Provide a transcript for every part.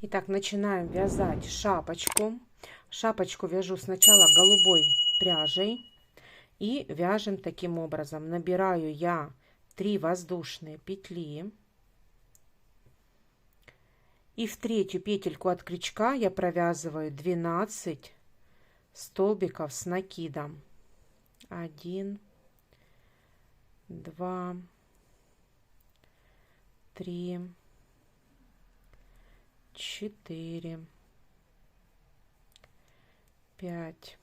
Итак, начинаем вязать шапочку. Шапочку вяжу сначала голубой пряжей и вяжем таким образом. Набираю я 3 воздушные петли. И в третью петельку от крючка я провязываю 12 столбиков с накидом. 1, 2, 3, 4, 5,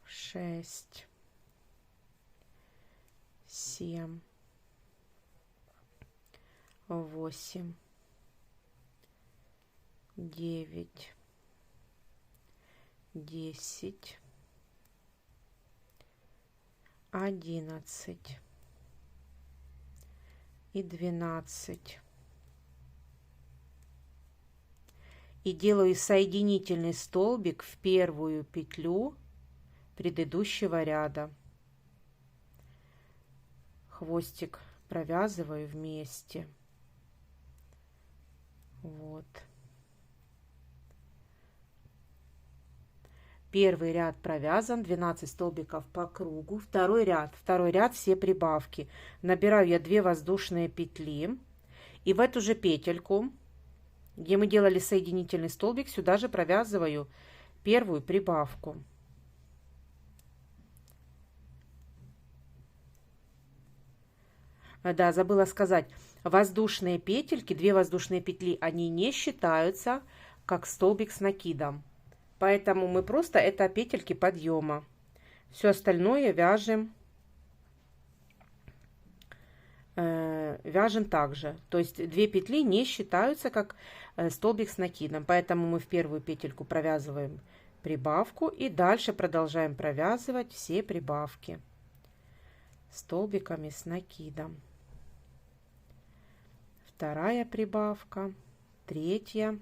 6, 7, 8, 9, 10, 11 и 12. И делаю соединительный столбик в первую петлю предыдущего ряда. Хвостик провязываю вместе. Вот. Первый ряд провязан, 12 столбиков по кругу. Второй ряд все прибавки. Набираю я 2 воздушные петли. И в эту же петельку, где мы делали соединительный столбик, сюда же провязываю первую прибавку. Да, забыла сказать, воздушные петельки, 2 воздушные петли, они не считаются как столбик с накидом. Поэтому мы просто это петельки подъема. Все остальное вяжем также. То есть 2 петли не считаются как столбик с накидом. Поэтому мы в первую петельку провязываем прибавку и дальше продолжаем провязывать все прибавки столбиками с накидом. Вторая прибавка, третья,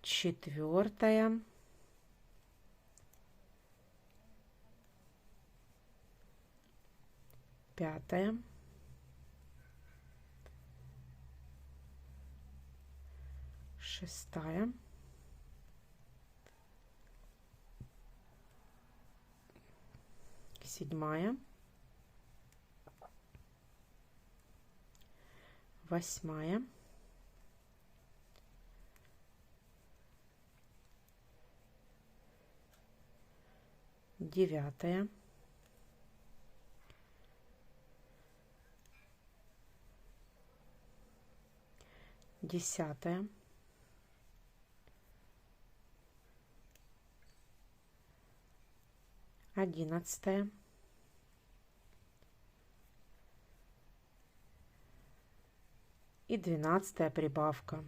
четвертая, пятая, шестая, седьмая, восьмая, девятая, десятая, 11, и 12 прибавка.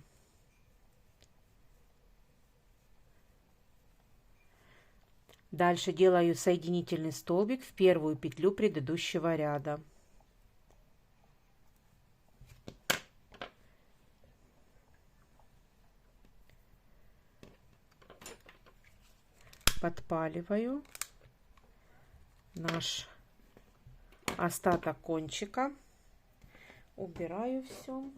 Дальше делаю соединительный столбик в первую петлю предыдущего ряда. Подпаливаю наш остаток кончика. Убираю все.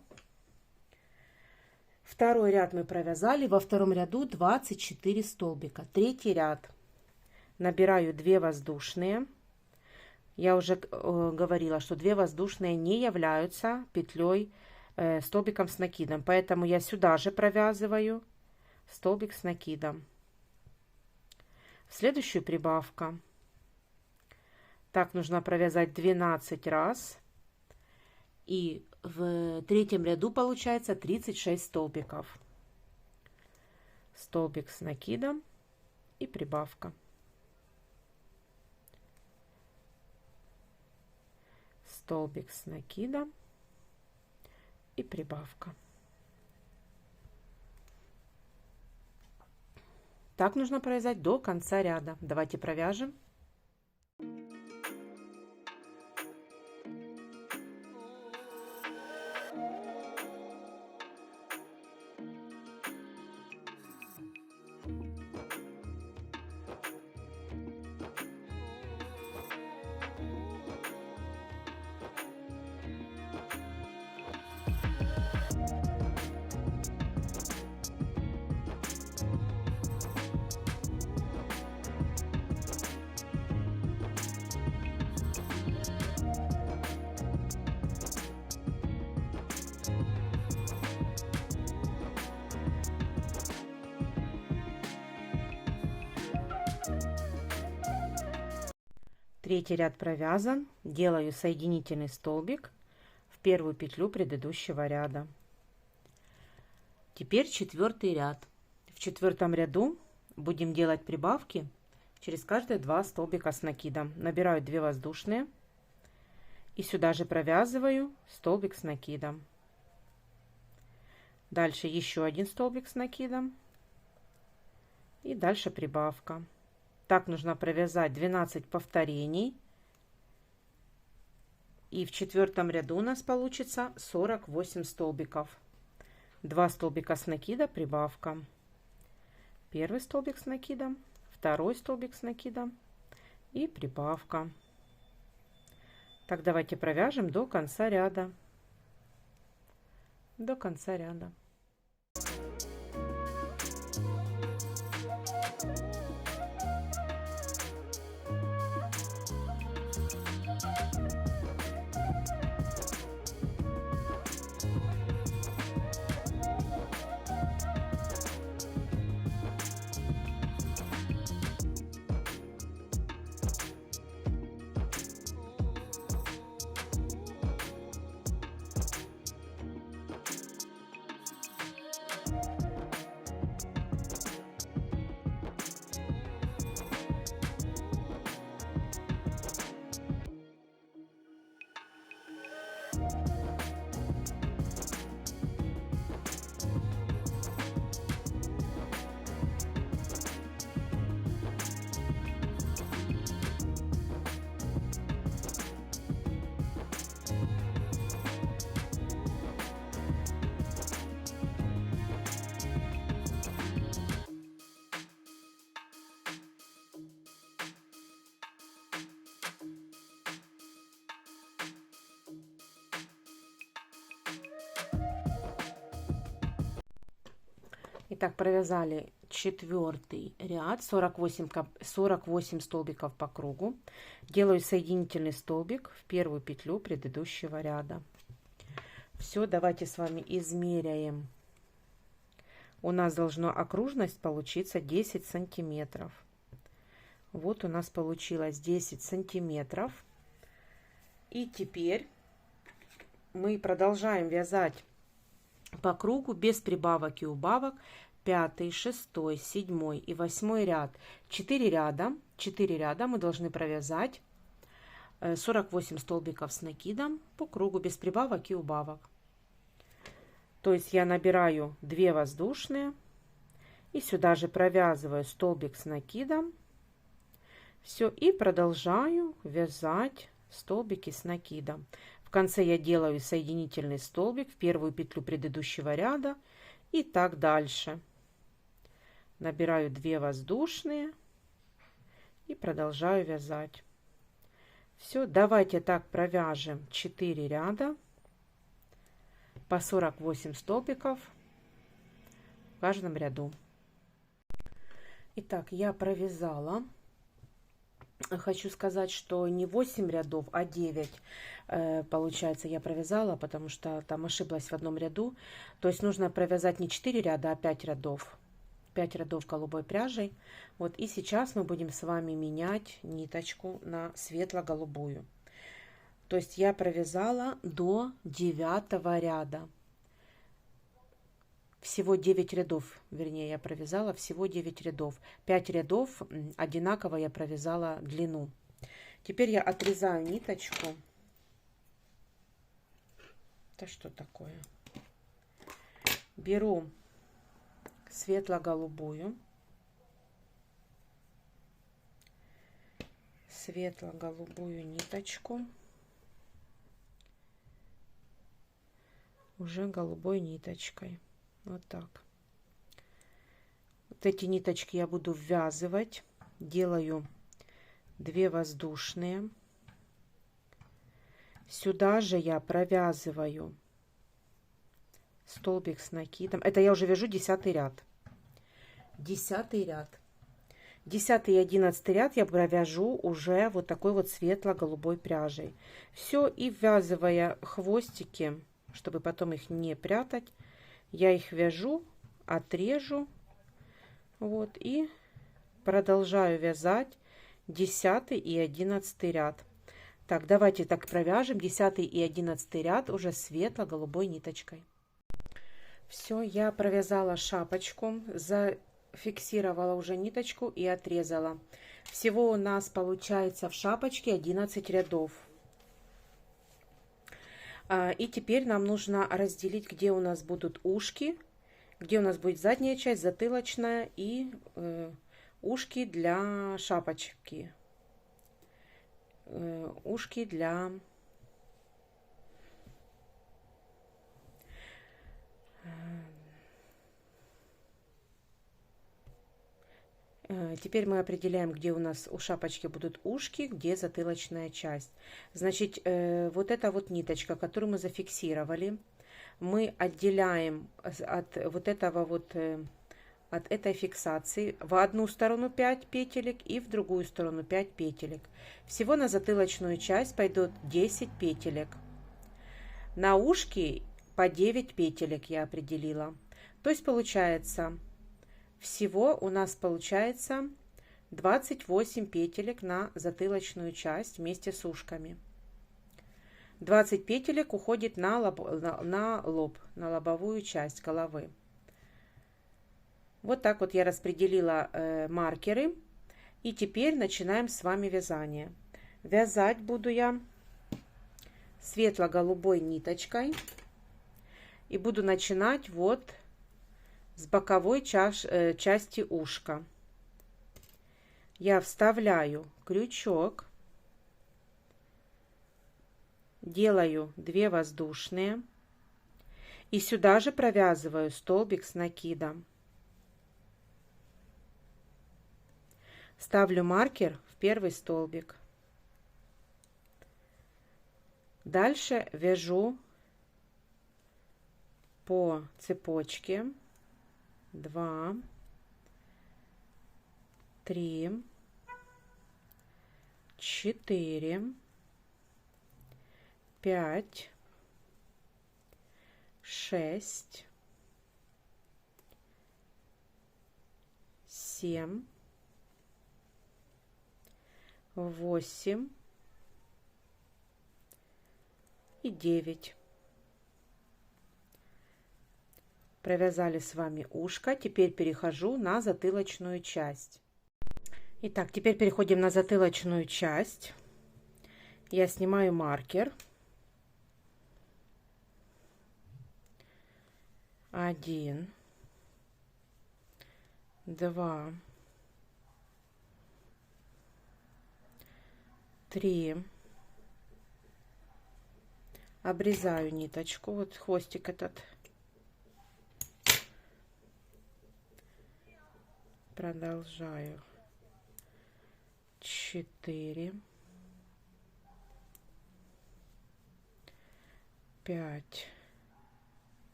Второй ряд мы провязали. Во втором ряду 24 столбика. Третий ряд. Набираю 2 воздушные. Я уже говорила, что 2 воздушные не являются петлей, столбиком с накидом. Поэтому я сюда же провязываю столбик с накидом. В следующую прибавка. Так нужно провязать 12 раз. И в третьем ряду получается 36 столбиков. Столбик с накидом и прибавка. Столбик с накидом и прибавка. Так нужно провязать до конца ряда. Давайте провяжем. Третий ряд провязан. Делаю соединительный столбик в первую петлю предыдущего ряда. Теперь четвертый ряд. В четвертом ряду будем делать прибавки через каждые 2 столбика с накидом. Набираю 2 воздушные и сюда же провязываю столбик с накидом. Дальше еще 1 столбик с накидом и дальше прибавка. Так нужно провязать 12 повторений. И в четвертом ряду у нас получится 48 столбиков. 2 столбика с накида, прибавка. Первый столбик с накидом, второй столбик с накидом и прибавка. Так, давайте провяжем до конца ряда. До конца ряда. Итак, провязали четвертый ряд, 48 столбиков по кругу. Делаю соединительный столбик в первую петлю предыдущего ряда. Все, давайте с вами измеряем. У нас должна окружность получиться 10 сантиметров. Вот у нас получилось 10 сантиметров. И теперь мы продолжаем вязать по кругу без прибавок и убавок 5, 6, 7 и 8 ряд. 4 ряда мы должны провязать 48 столбиков с накидом по кругу без прибавок и убавок. То есть я набираю 2 воздушные и сюда же провязываю столбик с накидом. Все, и продолжаю вязать столбики с накидом. В конце я делаю соединительный столбик в первую петлю предыдущего ряда и так дальше. Набираю 2 воздушные и продолжаю вязать. Все, давайте так провяжем 4 ряда по 48 столбиков в каждом ряду. Итак, я провязала. Хочу сказать, что не 8 рядов, а 9 получается я провязала, потому что там ошиблась в одном ряду. То есть нужно провязать не 4 ряда, а 5 рядов. 5 рядов голубой пряжей. Вот, и сейчас мы будем с вами менять ниточку на светло-голубую. То есть я провязала до 9 ряда. Всего 9 рядов, вернее, я провязала всего 9 рядов. 5 рядов одинаково я провязала длину. Теперь я отрезаю ниточку. Это что такое? Беру светло-голубую. Светло-голубую ниточку. Уже голубой ниточкой. Вот так. Вот эти ниточки я буду ввязывать. Делаю 2 воздушные. Сюда же я провязываю столбик с накидом. Это я уже вяжу 10 ряд. 10 ряд. 10 и 11 ряд я провяжу уже вот такой вот светло-голубой пряжей. Все, и ввязывая хвостики, чтобы потом их не прятать, я их вяжу, отрежу, вот, и продолжаю вязать 10 и 11 ряд. Так, давайте так провяжем 10 и 11 ряд уже светло-голубой ниточкой. Все, я провязала шапочку, зафиксировала уже ниточку и отрезала. Всего у нас получается в шапочке 11 рядов. И теперь нам нужно разделить, где у нас будут ушки, где у нас будет задняя часть, затылочная и ушки для шапочки. Ушки для... Теперь мы определяем, где у нас у шапочки будут ушки, где затылочная часть. Значит, вот эта вот ниточка, которую мы зафиксировали, мы отделяем от вот этого вот, от этой фиксации в одну сторону 5 петелек и в другую сторону 5 петелек. Всего на затылочную часть пойдет 10 петелек. На ушки по 9 петелек я определила. То есть получается... Всего у нас получается 28 петелек на затылочную часть вместе с ушками. 20 петелек уходит на лоб, на лобовую часть головы. Вот так вот я распределила маркеры. И теперь начинаем с вами вязание. Вязать буду я светло-голубой ниточкой. И буду начинать вот с боковой части ушка. Я вставляю крючок, делаю 2 воздушные и сюда же провязываю столбик с накидом. Ставлю маркер в первый столбик. Дальше вяжу по цепочке 2, 3, 4, 5, 6, 7, 8 и 9. Провязали с вами ушко. Теперь перехожу на затылочную часть. Итак, теперь переходим на затылочную часть. Я снимаю маркер. 1, 2, 3. Обрезаю ниточку. Вот хвостик этот. Продолжаю. 4, 5,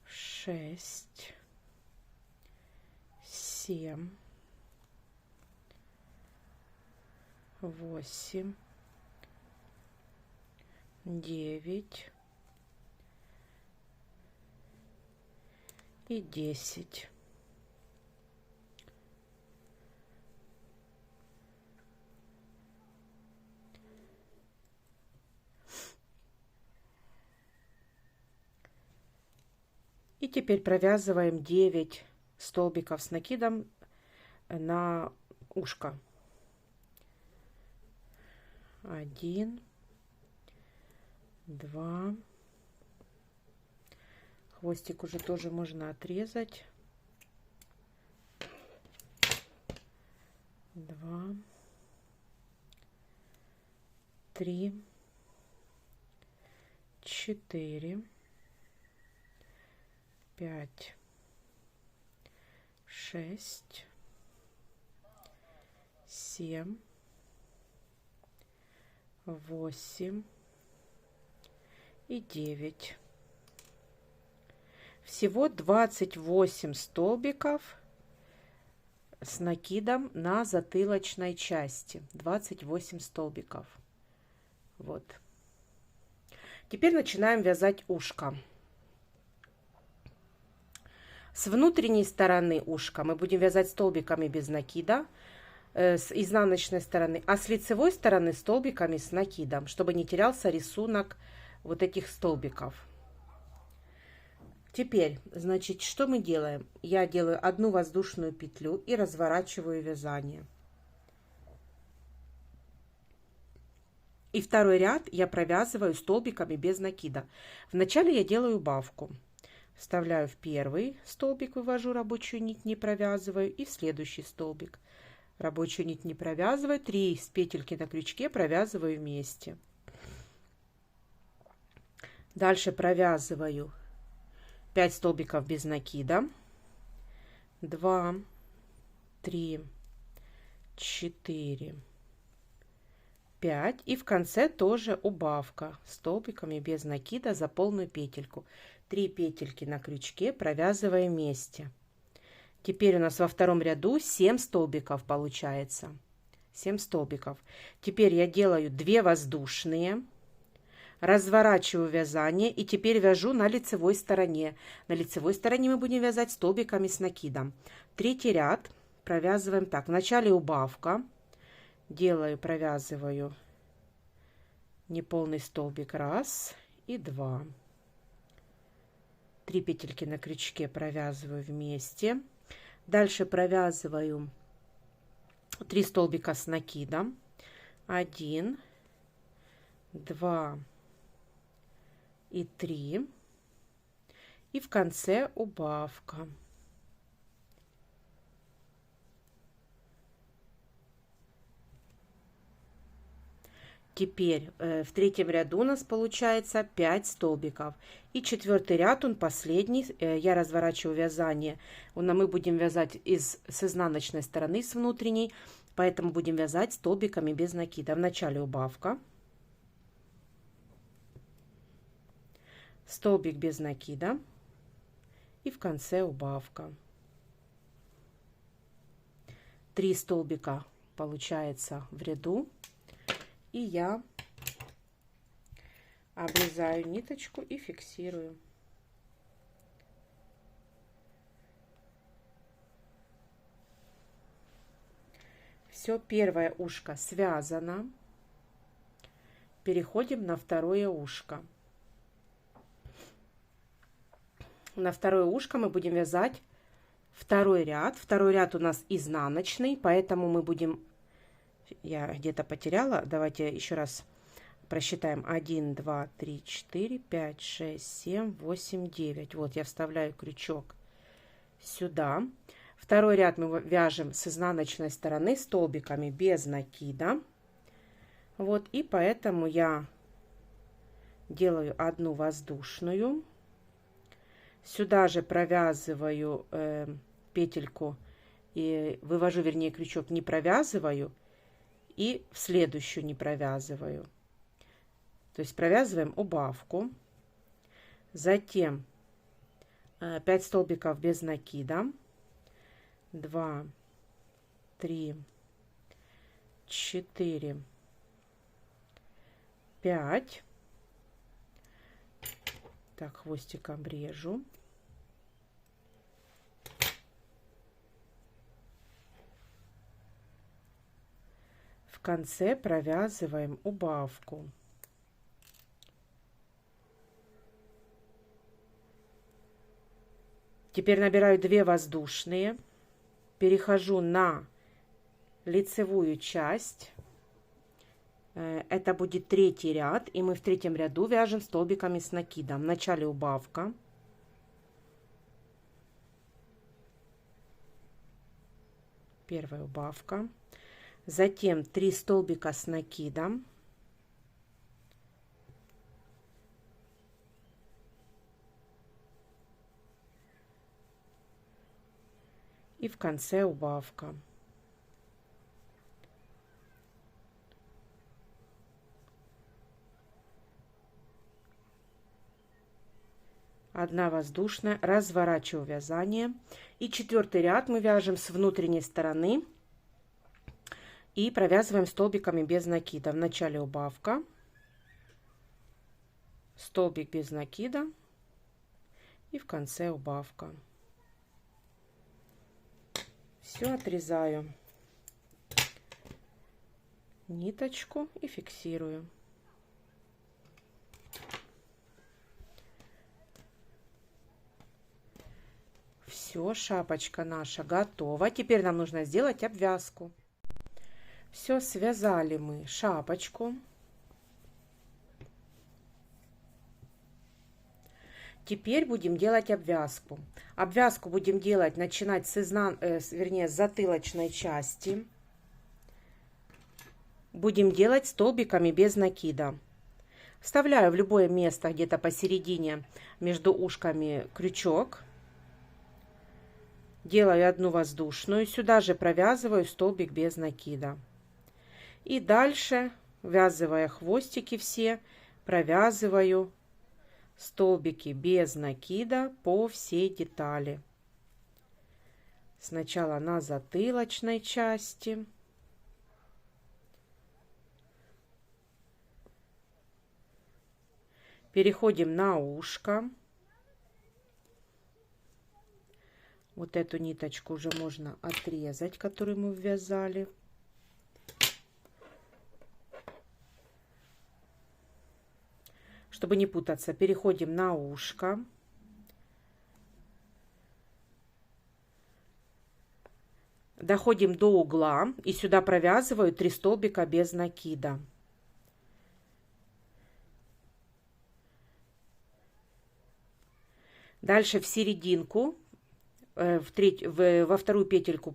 6, 7, 8, 9 и 10. И теперь провязываем 9 столбиков с накидом на ушко. 1, 2. Хвостик уже тоже можно отрезать. 2, 3, 4, 5, 6, 7, 8 и 9. Всего 28 столбиков с накидом на затылочной части. 28 столбиков. Вот. Теперь начинаем вязать ушко. С внутренней стороны ушка мы будем вязать столбиками без накида. с изнаночной стороны, а с лицевой стороны столбиками с накидом, чтобы не терялся рисунок вот этих столбиков. Теперь, значит, что мы делаем? Я делаю одну воздушную петлю и разворачиваю вязание. И второй ряд я провязываю столбиками без накида. Вначале я делаю убавку. Вставляю в первый столбик, вывожу рабочую нить, не провязываю, и в следующий столбик. Рабочую нить не провязываю, 3 петельки на крючке провязываю вместе. Дальше провязываю 5 столбиков без накида. 2, 3, 4, 5. И в конце тоже убавка столбиками без накида за полную петельку. 3 петельки на крючке провязываем вместе. Теперь у нас во втором ряду 7 столбиков получается. 7 столбиков. Теперь я делаю 2 воздушные. Разворачиваю вязание и теперь вяжу на лицевой стороне. На лицевой стороне мы будем вязать столбиками с накидом. Третий ряд провязываем так. Вначале убавка. Делаю, провязываю неполный столбик 1 и 2. 3 петельки на крючке провязываю вместе. Дальше провязываю 3 столбика с накидом. 1, 2 и 3. И в конце убавка. Теперь в третьем ряду у нас получается 5 столбиков. И четвертый ряд, он последний. Я разворачиваю вязание. Мы будем вязать с изнаночной стороны, с внутренней. Поэтому будем вязать столбиками без накида. В начале убавка. Столбик без накида. И в конце убавка. 3 столбика получается в ряду. И я обрезаю ниточку и фиксирую. Все, первое ушко связано. Переходим на второе ушко. На второе ушко мы будем вязать второй ряд. Второй ряд у нас изнаночный, поэтому мы будем... Я где-то потеряла. Давайте еще раз просчитаем. 1, 2, 3, 4, 5, 6, 7, 8, 9. Вот я вставляю крючок сюда. Второй ряд мы вяжем с изнаночной стороны столбиками без накида. Вот, и поэтому я делаю одну воздушную. Сюда же провязываю петельку и вывожу, вернее, крючок не провязываю. И в следующую не провязываю. То есть провязываем убавку. Затем 5 столбиков без накида. 2, 3, 4, 5. Так, хвостик обрежу. В конце провязываем убавку. Теперь набираю 2 воздушные, перехожу на лицевую часть. Это будет третий ряд, и мы в третьем ряду вяжем столбиками с накидом. В начале убавка. Первая убавка. Затем 3 столбика с накидом. И в конце убавка. Одна воздушная, разворачиваю вязание. И четвертый ряд мы вяжем с внутренней стороны. И провязываем столбиками без накида. В начале убавка. Столбик без накида. И в конце убавка. Все отрезаю. ниточку и фиксирую. Все, шапочка наша готова. Теперь нам нужно сделать обвязку. Все, связали мы шапочку. Теперь будем делать обвязку. Обвязку будем делать, начинать с с затылочной части. Будем делать столбиками без накида. Вставляю в любое место, где-то посередине между ушками, крючок. Делаю одну воздушную. Сюда же провязываю столбик без накида. И дальше, ввязывая хвостики все, провязываю столбики без накида по всей детали. Сначала на затылочной части. Переходим на ушко. Вот эту ниточку уже можно отрезать, которую мы ввязали. Чтобы не путаться, переходим на ушко. Доходим до угла и сюда провязываю 3 столбика без накида. Дальше в серединку, во вторую петельку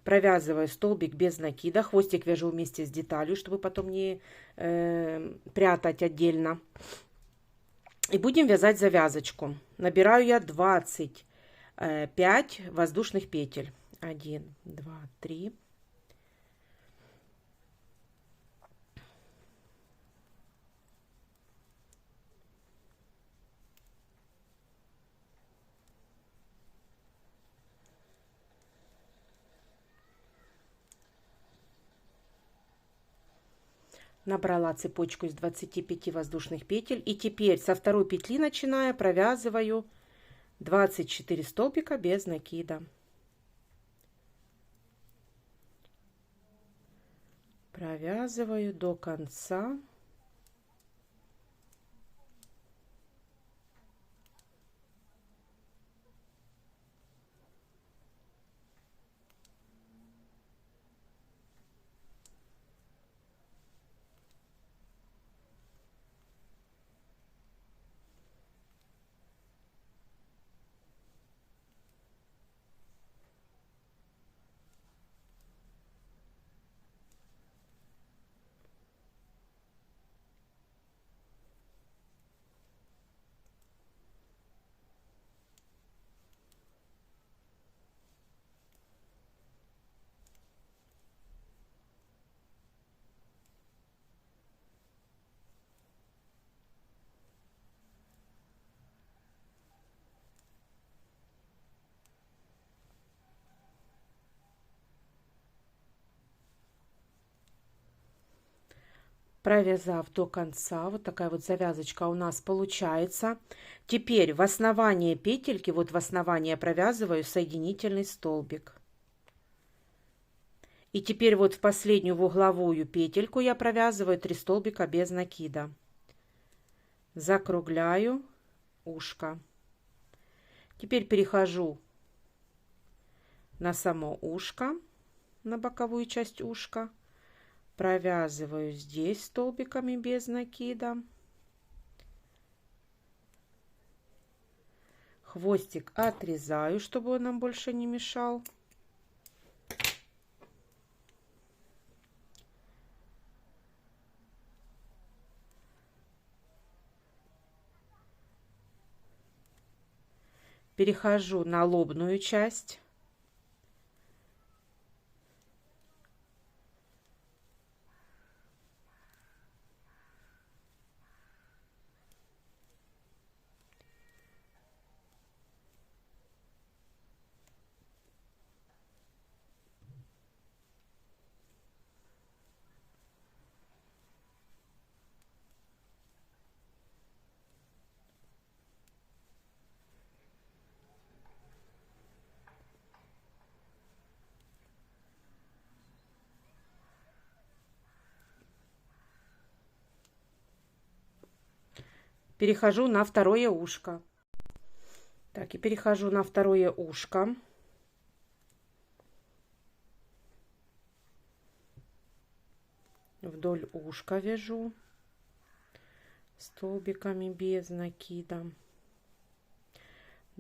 провязываю столбик без накида. Хвостик вяжу вместе с деталью, чтобы потом не прятать отдельно. И будем вязать завязочку. Набираю я 25 воздушных петель. 1, 2, 3. Набрала цепочку из 25 воздушных петель. И теперь со второй петли начиная провязываю 24 столбика без накида. Провязываю до конца. Провязав до конца, вот такая вот завязочка у нас получается. Теперь в основании петельки, вот в основание провязываю соединительный столбик. И теперь вот в последнюю, в угловую петельку я провязываю 3 столбика без накида. Закругляю ушко. Теперь перехожу на само ушко, на боковую часть ушка. Провязываю здесь столбиками без накида. Хвостик отрезаю, чтобы он нам больше не мешал. Перехожу на лобную часть. перехожу на второе ушко. Так, и перехожу на второе ушко. Вдоль ушка вяжу столбиками без накида.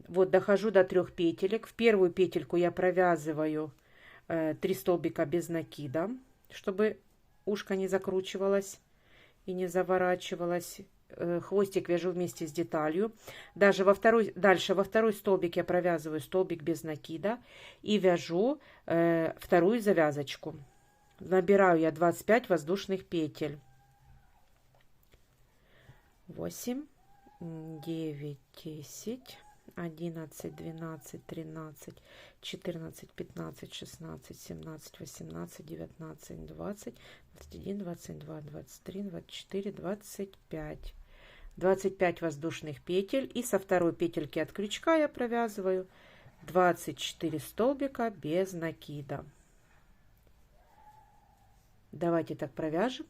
Вот дохожу до 3 петелек. В первую петельку я провязываю 3 столбика без накида, чтобы ушко не закручивалось и не заворачивалось. Хвостик вяжу вместе с деталью. Дальше во второй столбик я провязываю столбик без накида и вяжу вторую завязочку. Набираю я 25 воздушных петель. 8, 9, 10, 11, 12, 13, 14, 15, 16, 17, 18, 19, 20, 21, 22, 23, 24, 25. 25 воздушных петель. И со второй петельки от крючка я провязываю 24 столбика без накида. Давайте так провяжем.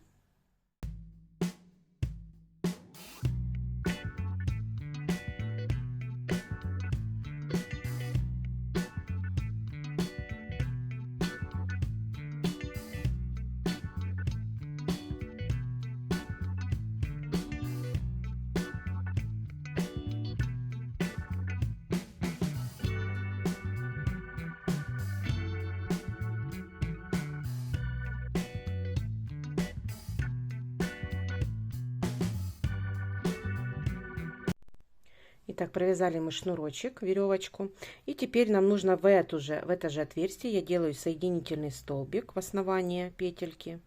Итак, провязали мы шнурочек, веревочку. И теперь нам нужно в это же отверстие я делаю соединительный столбик в основании петельки.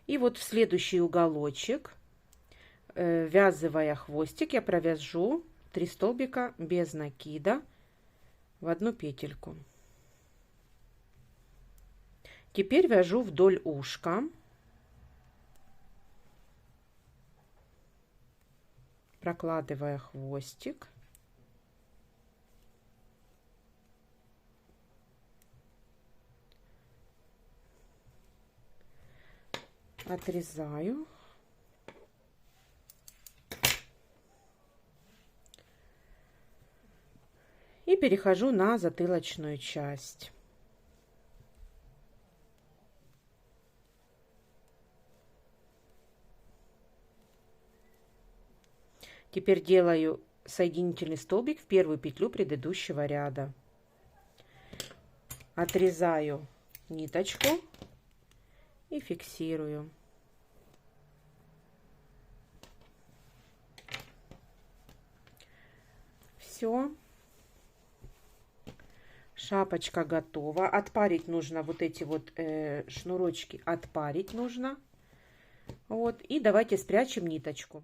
И вот в следующий уголочек, ввязывая хвостик, я провяжу 3 столбика без накида в одну петельку. Теперь вяжу вдоль ушка. Прокладывая хвостик. Отрезаю. И перехожу на затылочную часть. Теперь делаю соединительный столбик в первую петлю предыдущего ряда. Отрезаю ниточку и фиксирую. Все. Шапочка готова. Отпарить нужно вот эти вот шнурочки. Отпарить нужно. Вот. И давайте спрячем ниточку.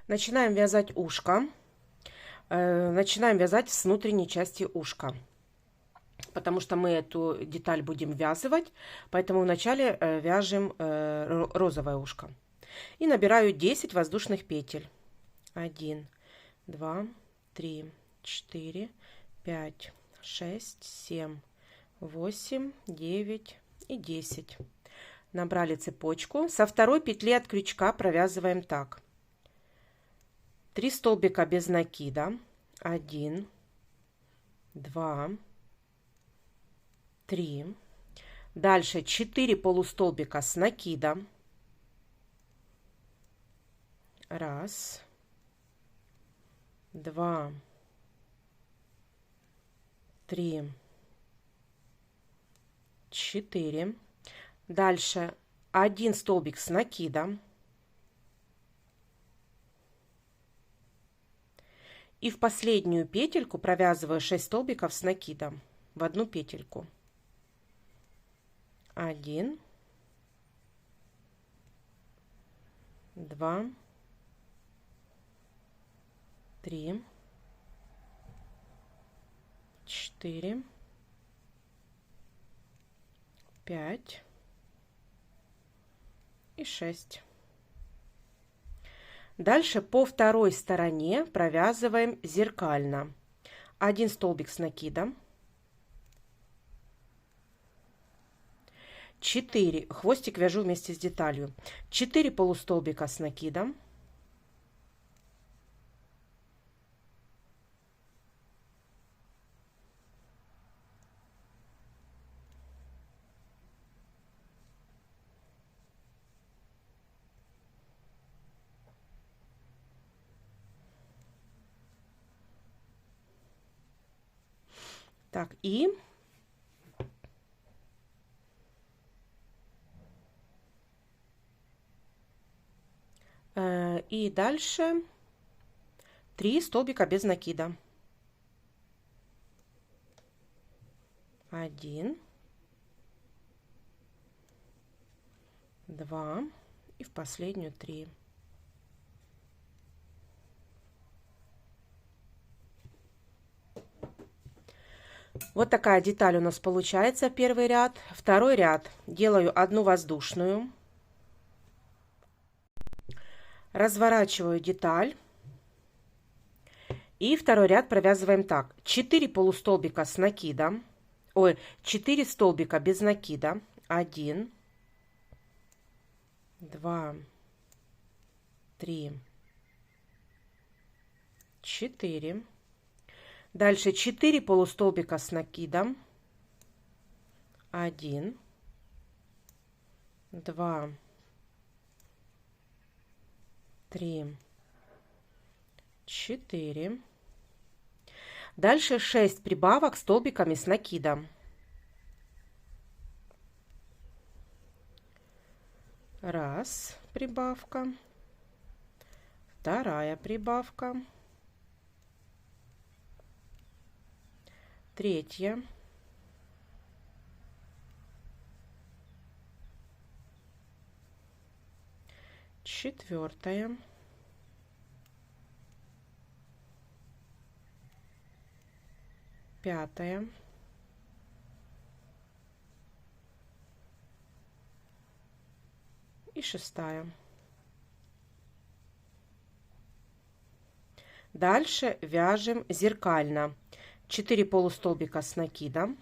Начинаем вязать ушко. Начинаем вязать с внутренней части ушка, потому что мы эту деталь будем ввязывать, поэтому вначале вяжем розовое ушко. И набираю 10 воздушных петель. 1, 2, 3, 4, 5, 6, 7, 8, 9 и 10. Набрали цепочку. Со второй петли от крючка провязываем так. 3 столбика без накида. 1, 2, 3. Дальше 4 полустолбика с накидом. 1, 2, 3, 4. Дальше 1 столбик с накидом. И в последнюю петельку провязываю 6 столбиков с накидом в одну петельку. 1, 2, 3, 4, 5 и 6. Дальше по второй стороне провязываем зеркально. 1 столбик с накидом, 4, хвостик вяжу вместе с деталью, 4 полустолбика с накидом, так, и дальше 3 столбика без накида. 1, 2 и в последнюю 3. Вот такая деталь у нас получается, первый ряд. Второй ряд делаю одну воздушную, разворачиваю деталь и второй ряд провязываем так: 4 полустолбика с накидом, 4 столбика без накида, 1, 2, 3, 4. Дальше 4 полустолбика с накидом, 1, 2, 3, 4. Дальше 6 прибавок столбиками с накидом. Раз прибавка, вторая прибавка, третья, четвертая, пятая, и шестая. Дальше вяжем зеркально. 4 полустолбика с накидом,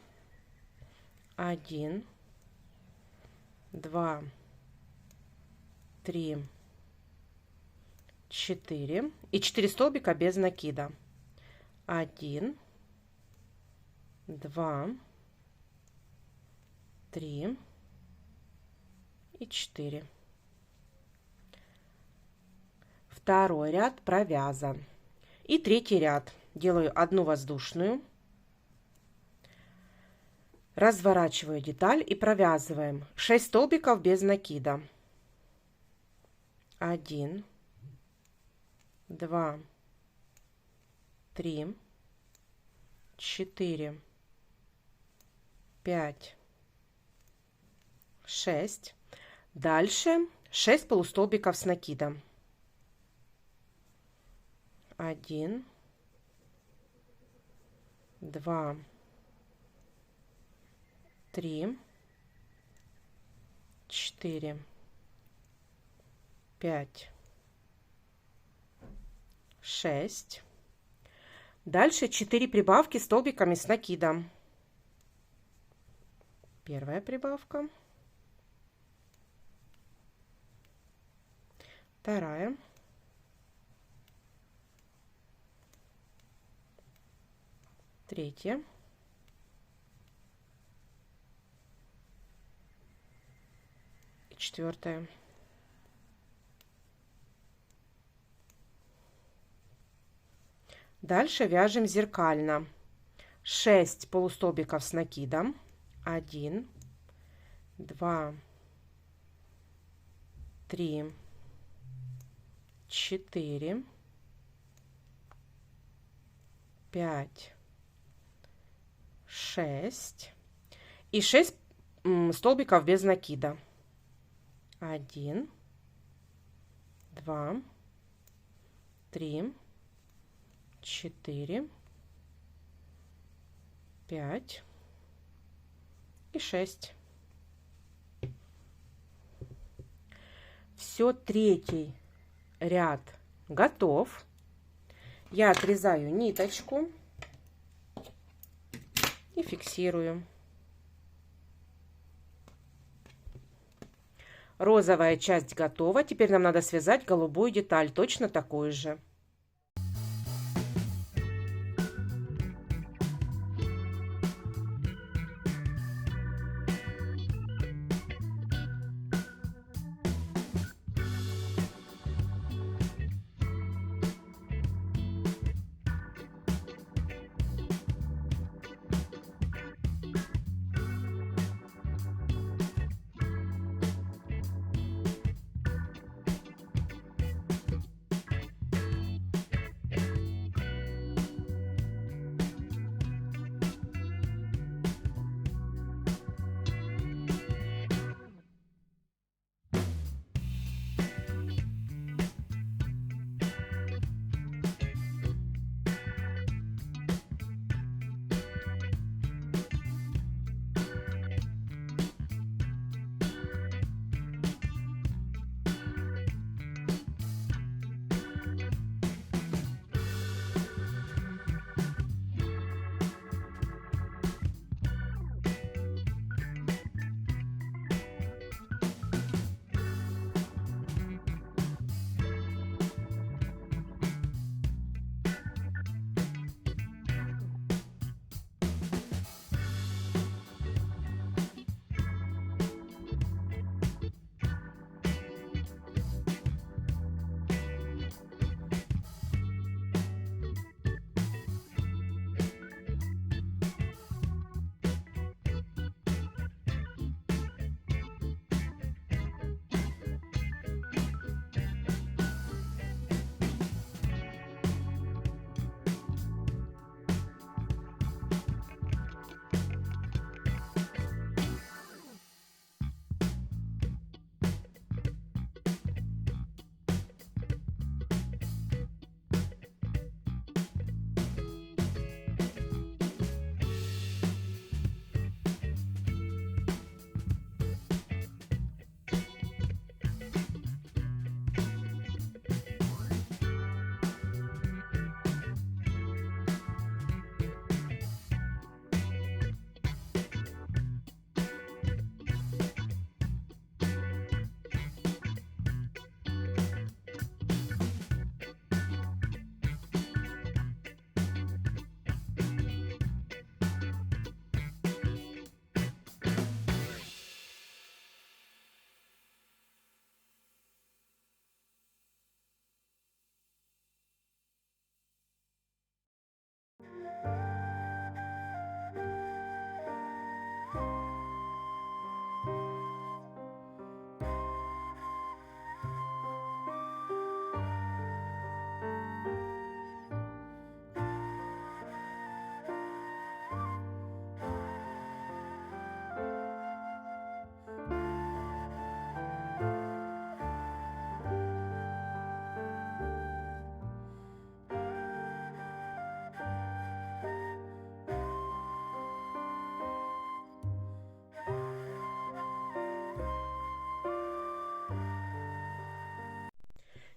1, 2, 3, 4 и 4 столбика без накида, 1, 2, 3 и 4. Второй ряд провязан. И третий ряд делаю одну воздушную, разворачиваю деталь и провязываем 6 столбиков без накида, 1, 2, 3, 4, 5, 6. Дальше 6 полустолбиков с накидом, 1, 2, 3, 4, 5, 6. Дальше 4 прибавки столбиками с накидом. Первая прибавка, вторая, третья, и четвертая. Дальше вяжем зеркально. 6 полустолбиков с накидом, 1, 2, 3, 4, 5, 6 и 6 столбиков без накида. 1, 2, 3, 4, 5 и 6. Все, третий ряд готов. Я отрезаю ниточку и фиксирую. Розовая часть готова. Теперь нам надо связать голубую деталь, точно такую же.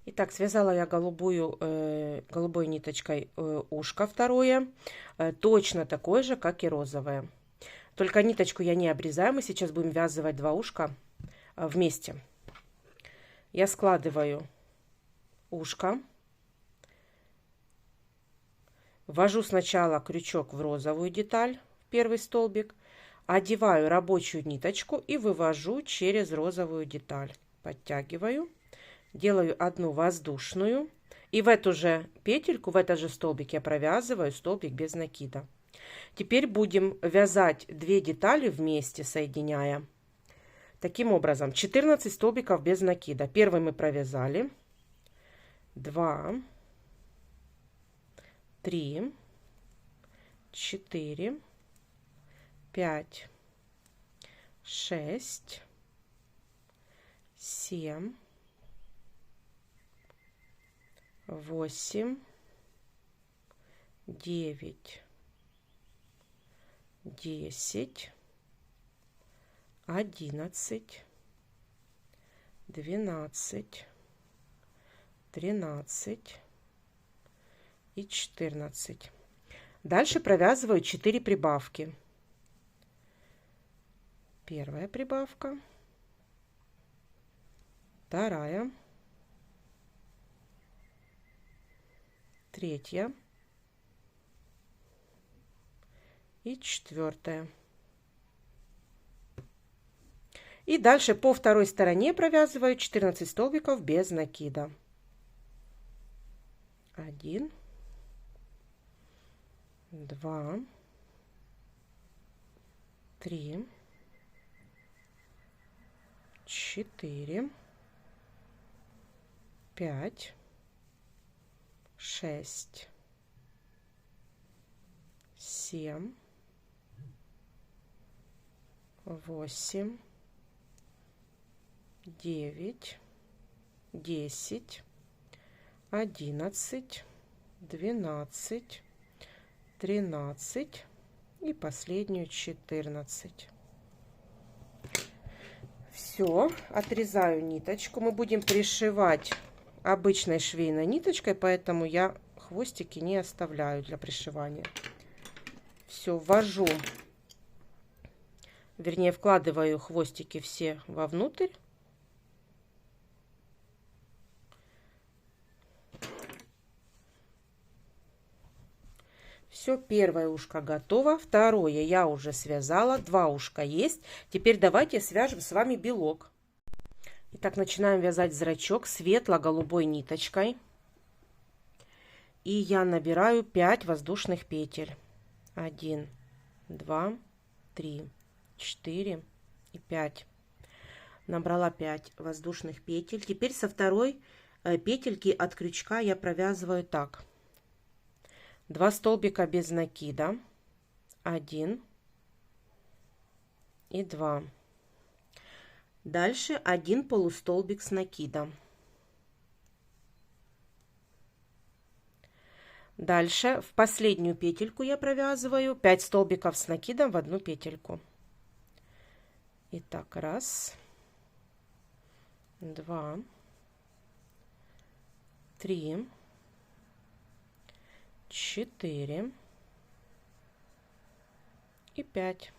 Итак, связала я голубой ниточкой ушко второе, точно такое же, как и розовое. Только ниточку я не обрезаю, мы сейчас будем вязывать два ушка вместе. Я складываю ушко, ввожу сначала крючок в розовую деталь, в первый столбик, одеваю рабочую ниточку и вывожу через розовую деталь, подтягиваю. Делаю одну воздушную и в эту же петельку, в этот же столбик я провязываю столбик без накида. Теперь будем вязать две детали вместе, соединяя. Таким образом, 14 столбиков без накида. Первый мы провязали. 2, 3, 4, 5, 6, 7, 8, 9, 10, 11, 12, 13 и 14. Дальше провязываю 4 прибавки. Первая прибавка, вторая, третья и четвертая. И дальше по второй стороне провязываю 14 столбиков без накида. 1, 2, 3, 4, 5, 6, 7, 8, 9, 10, 11, 12, 13 и последнюю 14. Все, отрезаю ниточку. Мы будем пришивать обычной швейной ниточкой, поэтому я хвостики не оставляю для пришивания. Все, ввожу, вернее, вкладываю хвостики все вовнутрь. Все, первое ушко готово, второе я уже связала, 2 ушка есть. Теперь давайте свяжем с вами белок. Итак, начинаем вязать зрачок светло-голубой ниточкой. И я набираю 5 воздушных петель. 1, 2, 3, 4 и 5. Набрала 5 воздушных петель. Теперь со второй петельки от крючка я провязываю так. 2 столбика без накида, 1 и 2. Дальше 1 полустолбик с накидом. Дальше в последнюю петельку я провязываю 5 столбиков с накидом в одну петельку. Итак, 1, 2, 3, 4 и 5.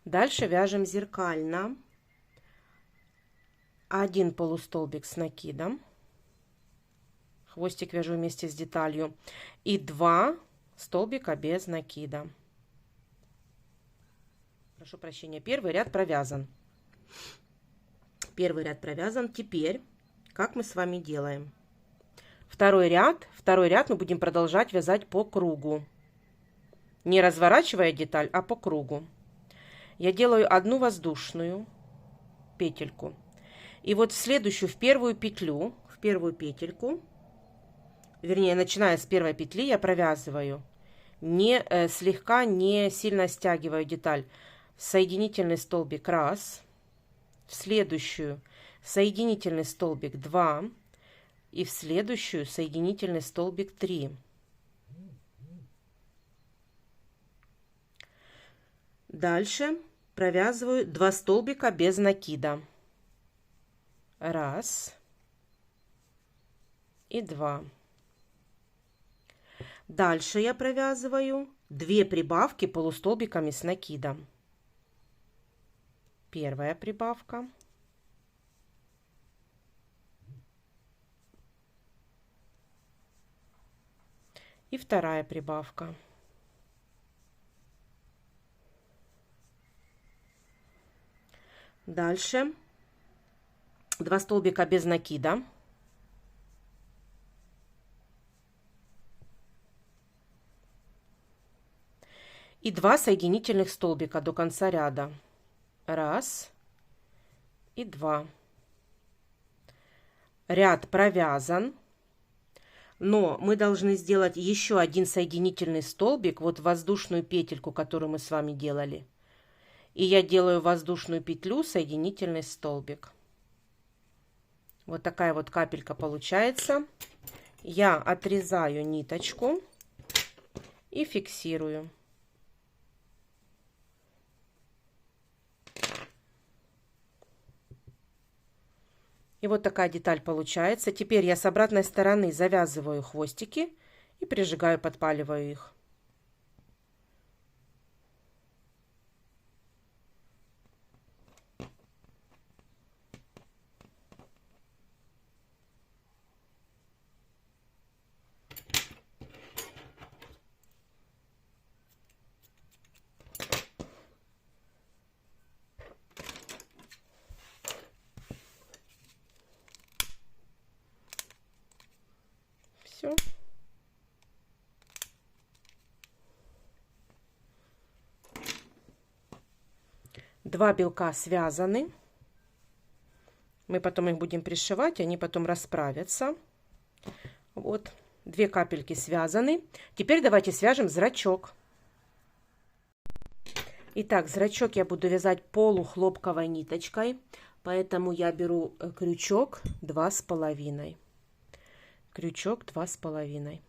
Дальше вяжем зеркально. 1 полустолбик с накидом. Хвостик вяжу вместе с деталью. И 2 столбика без накида. Прошу прощения, первый ряд провязан. Первый ряд провязан. Теперь, как мы с вами делаем? Второй ряд мы будем продолжать вязать по кругу. Не разворачивая деталь, а по кругу. Я делаю одну воздушную петельку. И вот в следующую, в первую петлю, в первую петельку, вернее, начиная с первой петли, я провязываю, слегка не сильно стягиваю деталь. Соединительный столбик 1, в следующую соединительный столбик 2 и в следующую соединительный столбик 3. Дальше провязываю 2 столбика без накида. 1 и 2. Дальше я провязываю 2 прибавки полустолбиками с накидом. Первая прибавка. И вторая прибавка. Дальше 2 столбика без накида. И 2 соединительных столбика до конца ряда. 1 и 2. Ряд провязан. Но мы должны сделать еще один соединительный столбик, вот воздушную петельку, которую мы с вами делали. И я делаю воздушную петлю, соединительный столбик. Вот такая вот капелька получается. Я отрезаю ниточку и фиксирую. И вот такая деталь получается. Теперь я с обратной стороны завязываю хвостики и прижигаю, подпаливаю их. Все. Два белка связаны. Мы потом их будем пришивать, они потом расправятся. Вот, 2 капельки связаны. Теперь давайте свяжем зрачок. Итак, зрачок я буду вязать полухлопковой ниточкой, поэтому я беру крючок 2,5. Крючок 2,5.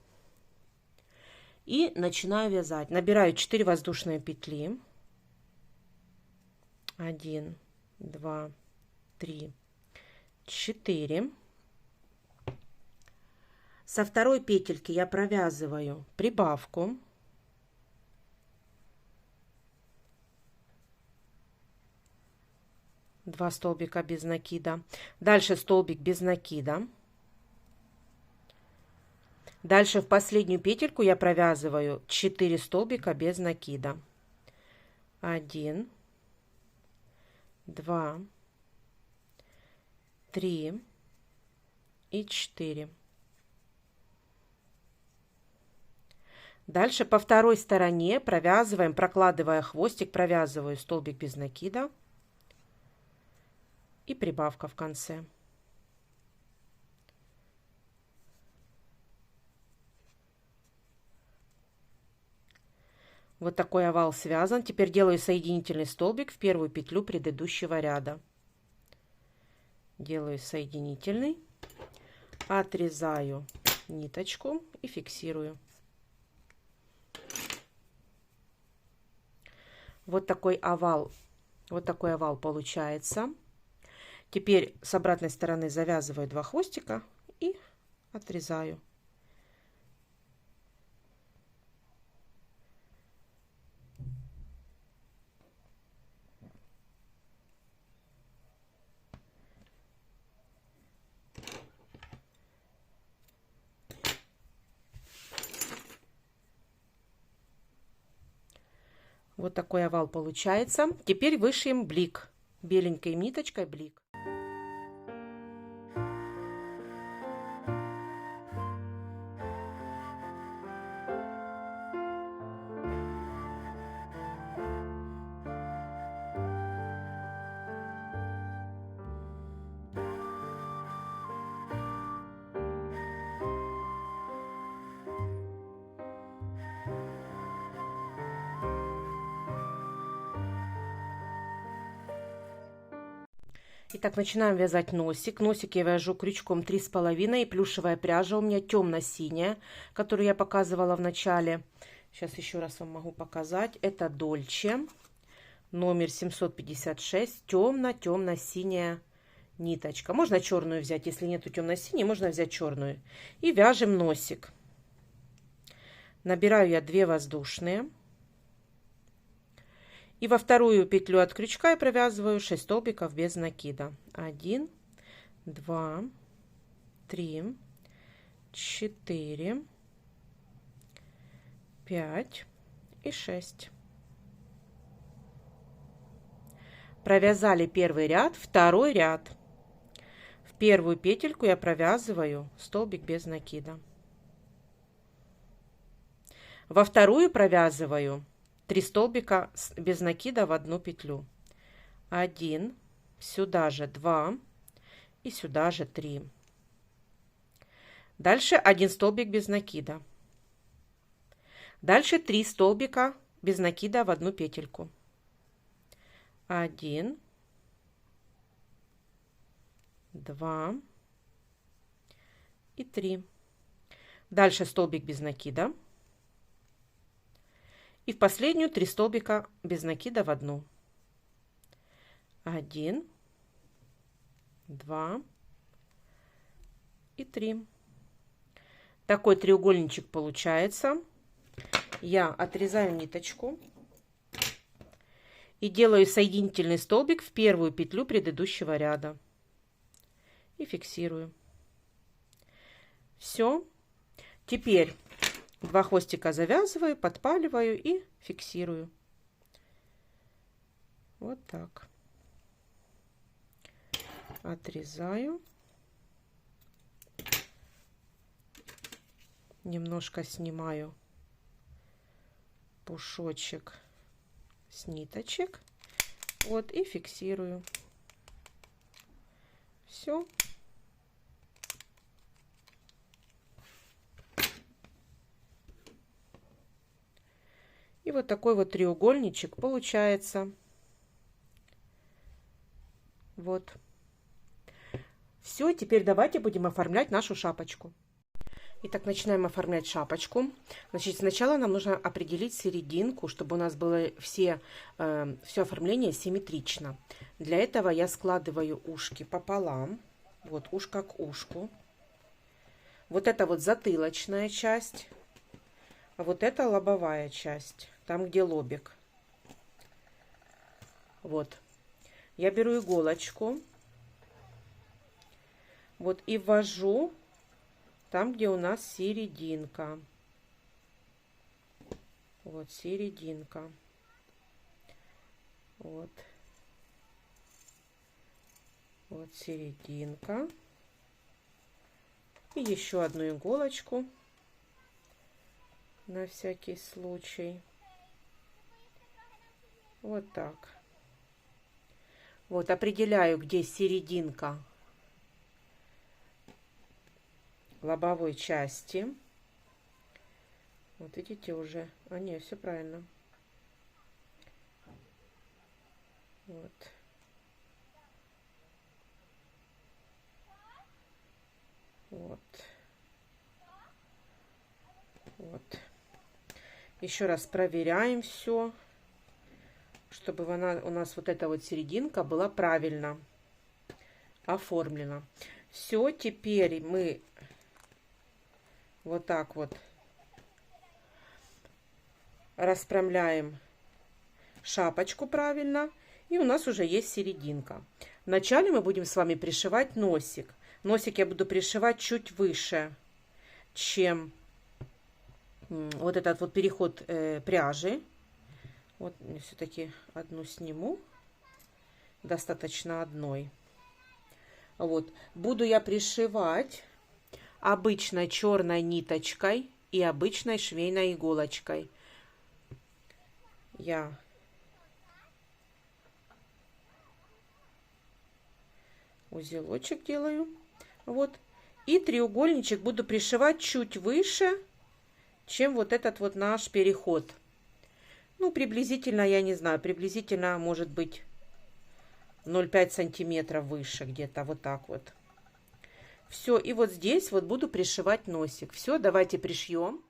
И начинаю вязать. Набираю 4 воздушные петли. 1, 2, 3, 4. Со второй петельки я провязываю прибавку. Два столбика без накида. Дальше столбик без накида. Дальше в последнюю петельку я провязываю 4 столбика без накида. 1, 2, 3 и 4. Дальше по второй стороне провязываем, прокладывая хвостик, провязываю столбик без накида и прибавка в конце. Вот такой овал связан. Теперь делаю соединительный столбик в первую петлю предыдущего ряда. Делаю соединительный, отрезаю ниточку и фиксирую. Вот такой овал получается. Теперь с обратной стороны завязываю 2 хвостика и отрезаю. Вот такой овал получается. Теперь вышьем блик. Беленькой ниточкой блик. Итак, начинаем вязать носик. Носик я вяжу крючком 3,5. И плюшевая пряжа у меня темно-синяя, которую я показывала в начале. Сейчас еще раз вам могу показать. Это Дольче, номер 756. Темно-темно-синяя ниточка. Можно черную взять, если нету темно-синей, можно взять черную. И вяжем носик. Набираю я 2 воздушные. И во вторую петлю от крючка я провязываю 6 столбиков без накида. 1, 2, 3, 4, 5 и 6. Провязали первый ряд, второй ряд. В первую петельку я провязываю столбик без накида. Во вторую провязываю 3 столбика без накида в одну петлю. 1, сюда же 2 и сюда же 3. Дальше 1 столбик без накида. Дальше 3 столбика без накида в одну петельку. 1, 2 и 3. Дальше столбик без накида. И в последнюю 3 столбика без накида в одну. 1, 2 и 3. Такой треугольничек получается. Я отрезаю ниточку и делаю соединительный столбик в первую петлю предыдущего ряда. И фиксирую. Все. Теперь 2 хвостика завязываю, подпаливаю и фиксирую. Вот так. Отрезаю. Немножко снимаю пушочек с ниточек. Вот, и фиксирую. Все. И вот такой вот треугольничек получается. Вот. Все, теперь давайте будем оформлять нашу шапочку. Итак, начинаем оформлять шапочку. Значит, сначала нам нужно определить серединку, чтобы у нас было все оформление симметрично. Для этого я складываю ушки пополам. Вот ушко к ушку. Вот это вот затылочная часть. А вот это лобовая часть. Там, где лобик. Вот. Я беру иголочку. Вот и ввожу там, где у нас серединка. Вот серединка. Вот. Вот серединка. И еще одну иголочку на всякий случай. Вот так. Вот определяю, где серединка лобовой части. Вот видите уже. А не, все правильно. Вот. Вот. Вот. Еще раз проверяем все, чтобы у нас вот эта вот серединка была правильно оформлена. Все, теперь мы вот так вот распрямляем шапочку правильно, и у нас уже есть серединка. Вначале мы будем с вами пришивать носик. Носик я буду пришивать чуть выше, чем вот этот вот переход пряжи. Вот все-таки одну сниму, достаточно одной. Вот буду я пришивать обычной черной ниточкой и обычной швейной иголочкой. Я узелочек делаю. Вот. И треугольничек буду пришивать чуть выше, чем вот этот вот наш переход. Ну, приблизительно, я не знаю, приблизительно может быть 0,5 сантиметров выше, где-то вот так вот. Все, и вот здесь вот буду пришивать носик. Все, давайте пришьем.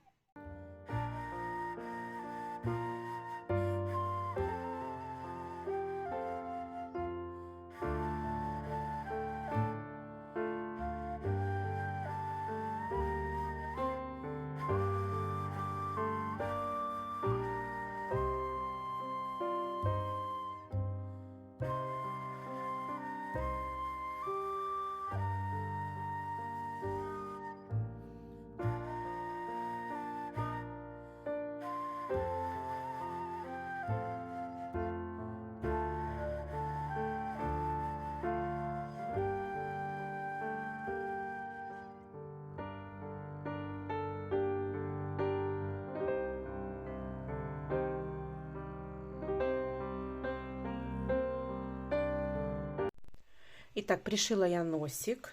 Итак, пришила я носик.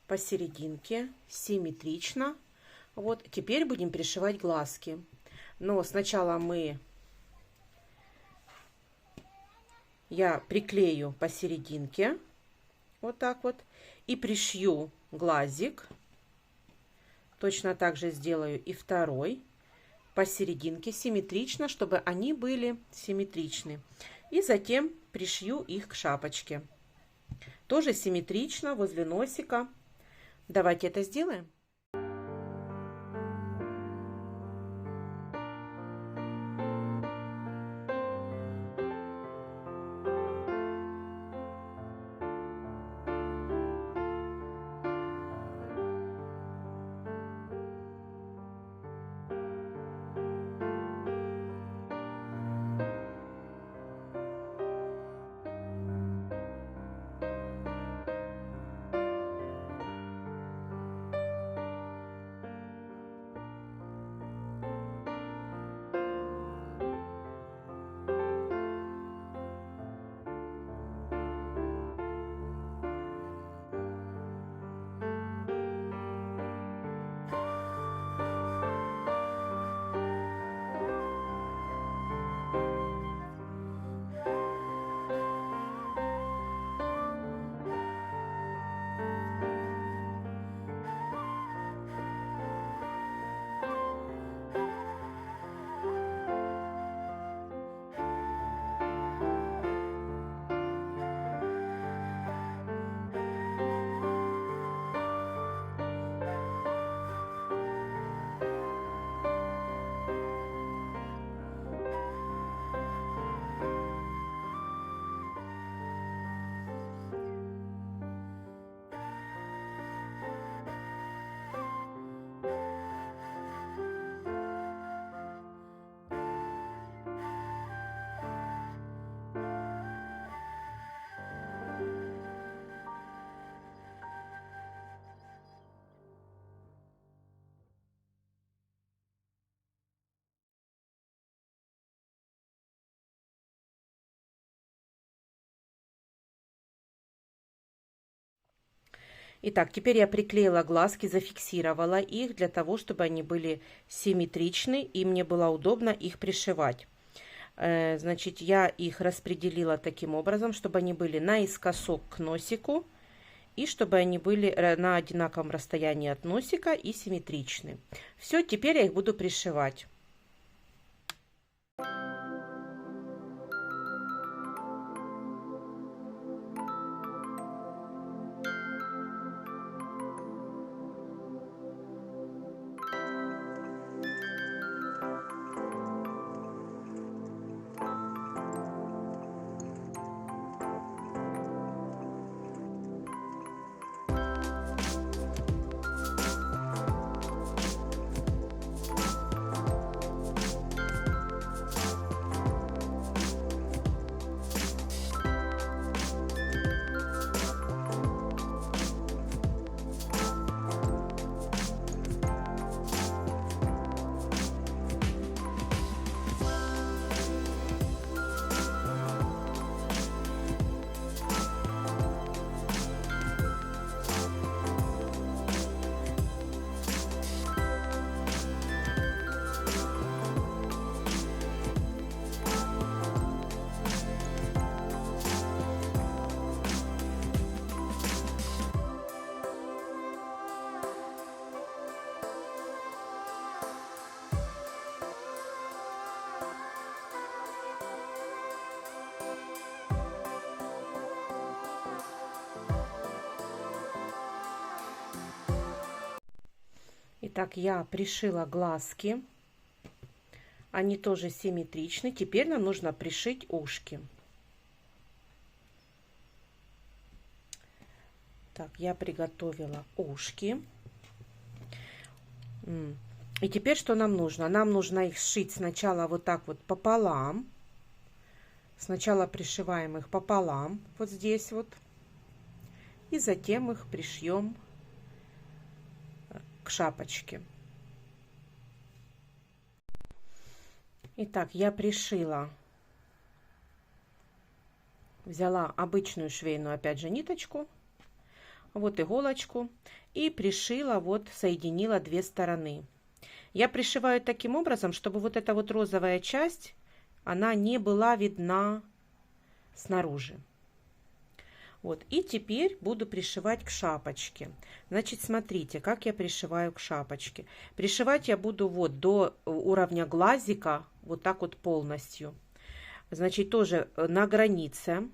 посерединке, симметрично. Вот, теперь будем пришивать глазки. Но сначала я приклею посерединке, вот так вот, и пришью глазик. Точно так же сделаю и второй посерединке, симметрично, чтобы они были симметричны. И затем пришью их к шапочке. Тоже симметрично возле носика. Давайте это сделаем. Итак, теперь я приклеила глазки, зафиксировала их для того, чтобы они были симметричны и мне было удобно их пришивать. Значит, я их распределила таким образом, чтобы они были наискосок к носику и чтобы они были на одинаковом расстоянии от носика и симметричны. Все, теперь я их буду пришивать. Итак, я пришила глазки. Они тоже симметричны. Теперь нам нужно пришить ушки. Так, я приготовила ушки. И теперь что нам нужно? Нам нужно их сшить сначала вот так вот пополам. Сначала пришиваем их пополам, вот здесь вот. И затем их пришьем к шапочке. Итак, я пришила. Взяла обычную швейную, опять же, ниточку. вот иголочку и пришила, вот соединила две стороны. Я пришиваю таким образом, чтобы вот эта вот розовая часть, она не была видна снаружи. Вот, и теперь буду пришивать к шапочке. Значит, смотрите, как я пришиваю к шапочке. Пришивать я буду вот до уровня глазика, вот так вот полностью. Значит, тоже на границе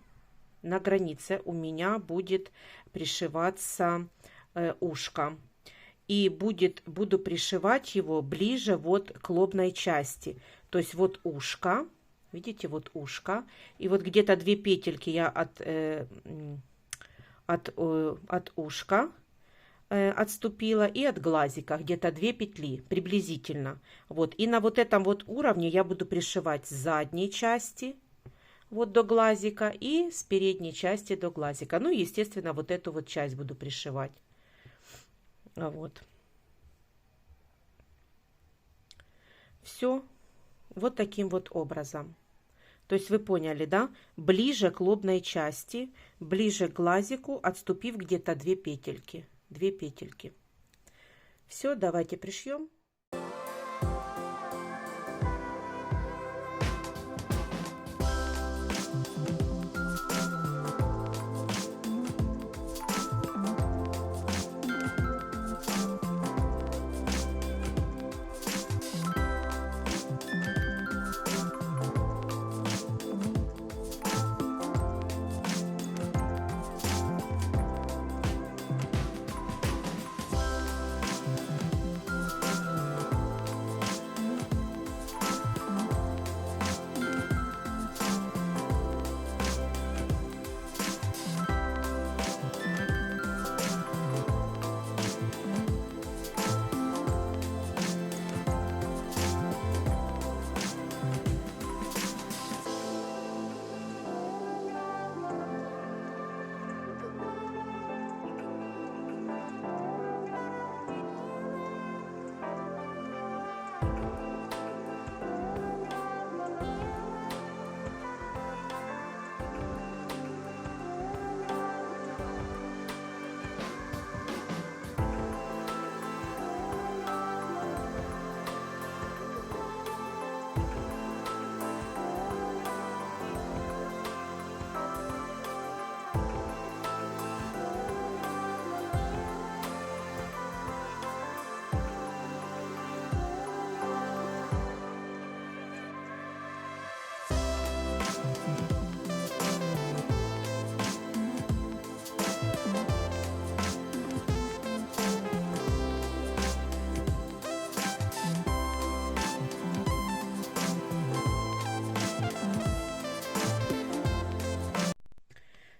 у меня будет пришиваться ушко. И буду пришивать его ближе вот к лобной части. То есть вот ушко, видите, вот ушко. И вот где-то 2 петельки я от ушка отступила, и от глазика где-то 2 петли приблизительно. Вот, и на вот этом вот уровне я буду пришивать с задней части вот до глазика и с передней части до глазика. Ну и, естественно, вот эту вот часть буду пришивать. Вот. Все вот таким вот образом. То есть вы поняли, да? Ближе к лобной части, ближе к глазику, отступив где-то 2 петельки. 2 петельки. Все, давайте пришьем.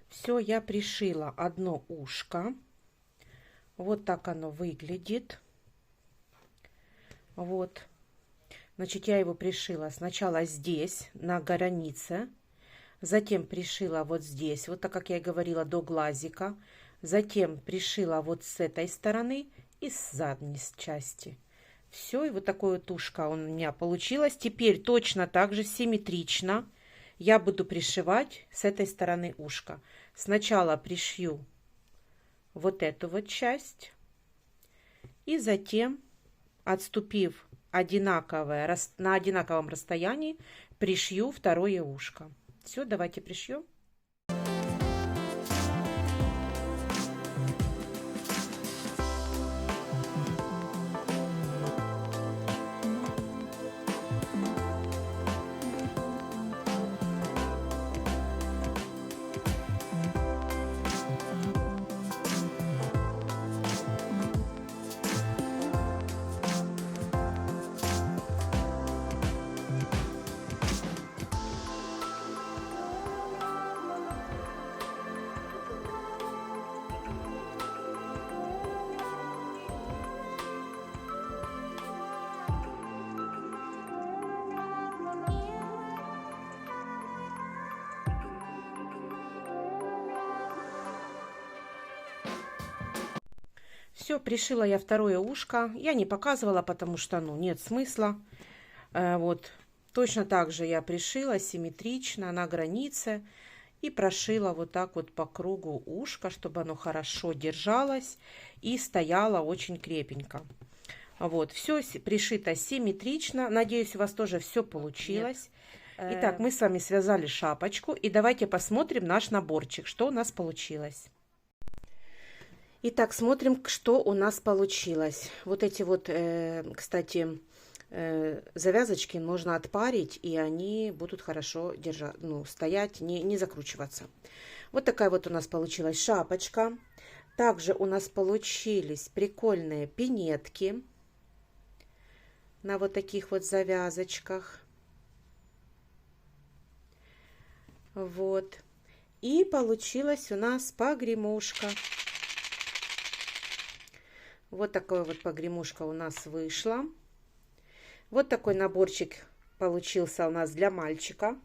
Все, я пришила одно ушко. Вот так оно выглядит. Вот. Значит, я его пришила сначала здесь, на границе. Затем пришила вот здесь, вот так, как я и говорила, до глазика. Затем пришила вот с этой стороны и с задней части. Все, и вот такое вот ушко у меня получилось. Теперь точно так же симметрично я буду пришивать с этой стороны ушко. Сначала пришью вот эту вот часть. И затем, отступив на одинаковом расстоянии, пришью второе ушко. Все, давайте пришьем. Все, пришила я второе ушко. Я не показывала, потому что, ну, нет смысла. Вот, точно так же я пришила симметрично на границе. и прошила вот так вот по кругу ушка, чтобы оно хорошо держалось и стояло очень крепенько. Вот, все пришито симметрично. Надеюсь, у вас тоже все получилось. Итак, мы с вами связали шапочку, и давайте посмотрим наш наборчик, что у нас получилось. Итак, смотрим, что у нас получилось. Вот эти вот, кстати, завязочки можно отпарить, и они будут хорошо держать, ну, стоять, не закручиваться. Вот такая вот у нас получилась шапочка. Также у нас получились прикольные пинетки на вот таких вот завязочках. Вот. И получилась у нас погремушка. Вот такая вот погремушка у нас вышла. Вот такой наборчик получился у нас для мальчика.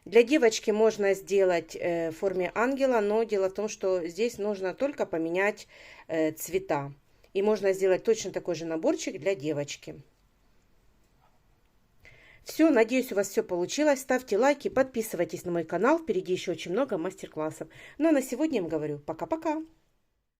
Для девочки можно сделать в форме ангела, но дело в том, что здесь нужно только поменять цвета. И можно сделать точно такой же наборчик для девочки. Все, надеюсь, у вас все получилось. Ставьте лайки, подписывайтесь на мой канал. Впереди еще очень много мастер-классов. Ну а на сегодня я вам говорю пока-пока.